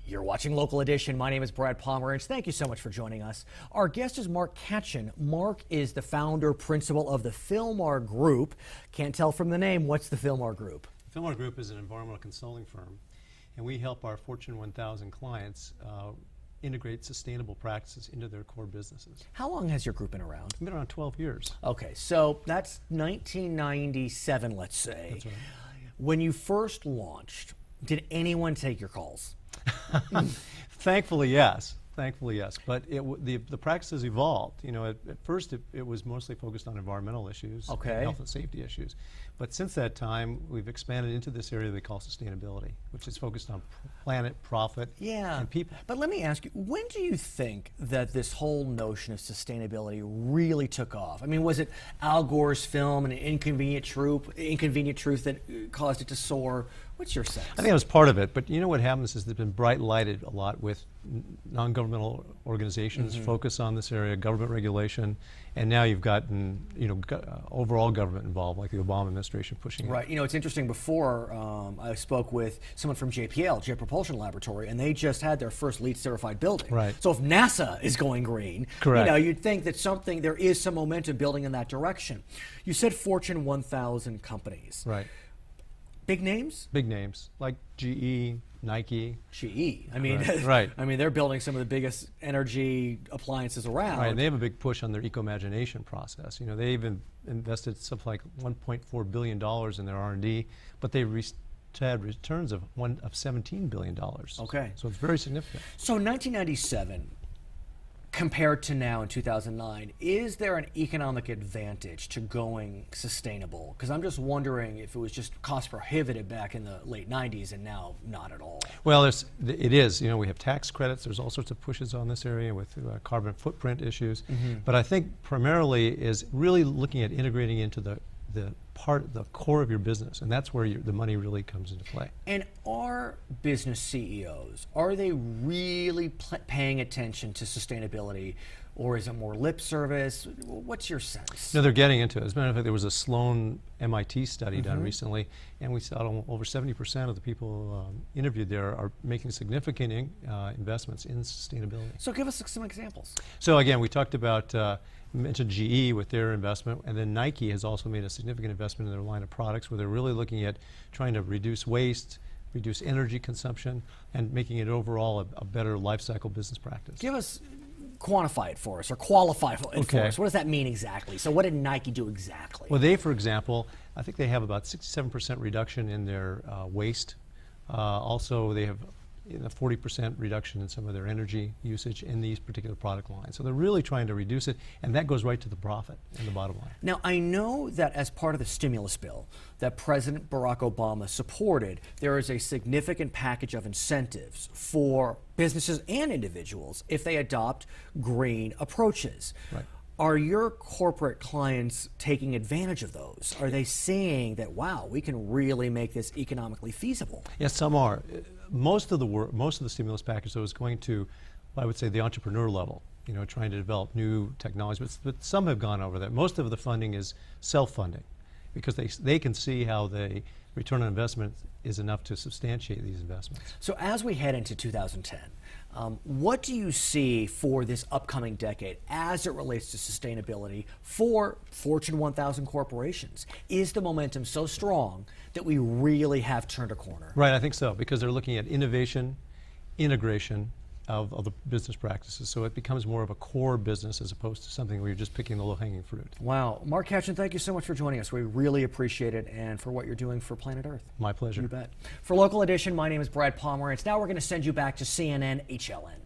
You're watching Local Edition. My name is Brad Pomerantz. Thank you so much for joining us. Our guest is Mark Katchen. Mark is the founder, principal of the Phylmar Group. Can't tell from the name, what's the Phylmar Group? The Phylmar Group is an environmental consulting firm, and we help our Fortune 1000 clients integrate sustainable practices into their core businesses. How long has your group been around? It's been around 12 years. Okay, so that's 1997, let's say. That's right. When you first launched, did anyone take your calls? Thankfully, yes. Thankfully, yes. But the practices evolved. You know, at first it was mostly focused on environmental issues, okay, and health and safety issues. But since that time, we've expanded into this area they call sustainability, which is focused on planet, profit, and people. But let me ask you, when do you think that this whole notion of sustainability really took off? I mean, was it Al Gore's film, An Inconvenient Truth that caused it to soar? What's your sense? I think that was part of it, but you know what happens is they've been bright lighted a lot with non-governmental organizations focus on this area, government regulation, and now you've gotten overall government involved, like the Obama administration pushing right. it. You know, it's interesting. Before I spoke with someone from JPL, Jet Propulsion Laboratory, and they just had their first LEED certified building. Right. So if NASA is going green, correct, you know, you'd think that there is some momentum building in that direction. You said Fortune 1000 companies. Right. Big names? Big names like GE, Nike. GE. I mean, right. I mean, they're building some of the biggest energy appliances around. Right. And they have a big push on their eco-imagination process. You know, they even invested something like $1.4 billion in their R&D, but they had returns of $17 billion. Okay. So it's very significant. So 1997. Compared to now in 2009, is there an economic advantage to going sustainable? Because I'm just wondering if it was just cost prohibitive back in the late 90s and now not at all. Well, it is. You know, we have tax credits. There's all sorts of pushes on this area with carbon footprint issues. But I think primarily is really looking at integrating into the core of your business, and that's where the money really comes into play. And are business CEOs, are they really paying attention to sustainability, or is it more lip service? What's your sense? No, they're getting into it. As a matter of fact, there was a Sloan MIT study done recently, and we saw over 70% of the people interviewed there are making significant investments in sustainability. So give us some examples. So again, we talked about mentioned GE with their investment, and then Nike has also made a significant investment in their line of products where they're really looking at trying to reduce waste, reduce energy consumption, and making it overall a better life cycle business practice. Quantify it for us, or qualify it for us. What does that mean exactly? So what did Nike do exactly? Well, they, for example, I think they have about 67% reduction in their waste. Also, they have a 40% reduction in some of their energy usage in these particular product lines. So they're really trying to reduce it, and that goes right to the profit and the bottom line. Now, I know that as part of the stimulus bill that President Barack Obama supported, there is a significant package of incentives for businesses and individuals if they adopt green approaches. Right. Are your corporate clients taking advantage of those? Are they seeing that, wow, we can really make this economically feasible? Yes, some are. Most of the stimulus package though is going to, I would say, the entrepreneur level. You know, trying to develop new technologies, but some have gone over that. Most of the funding is self-funding, because they can see how the return on investment is enough to substantiate these investments. So as we head into 2010, what do you see for this upcoming decade as it relates to sustainability for Fortune 1000 corporations? Is the momentum so strong that we really have turned a corner? Right, I think so, because they're looking at innovation, integration of the business practices, so it becomes more of a core business as opposed to something where you're just picking the low-hanging fruit. Wow. Mark Katchen, thank you so much for joining us. We really appreciate it, and for what you're doing for Planet Earth. My pleasure. You bet. For Local Edition, my name is Brad Pomerantz. Now we're going to send you back to CNN HLN.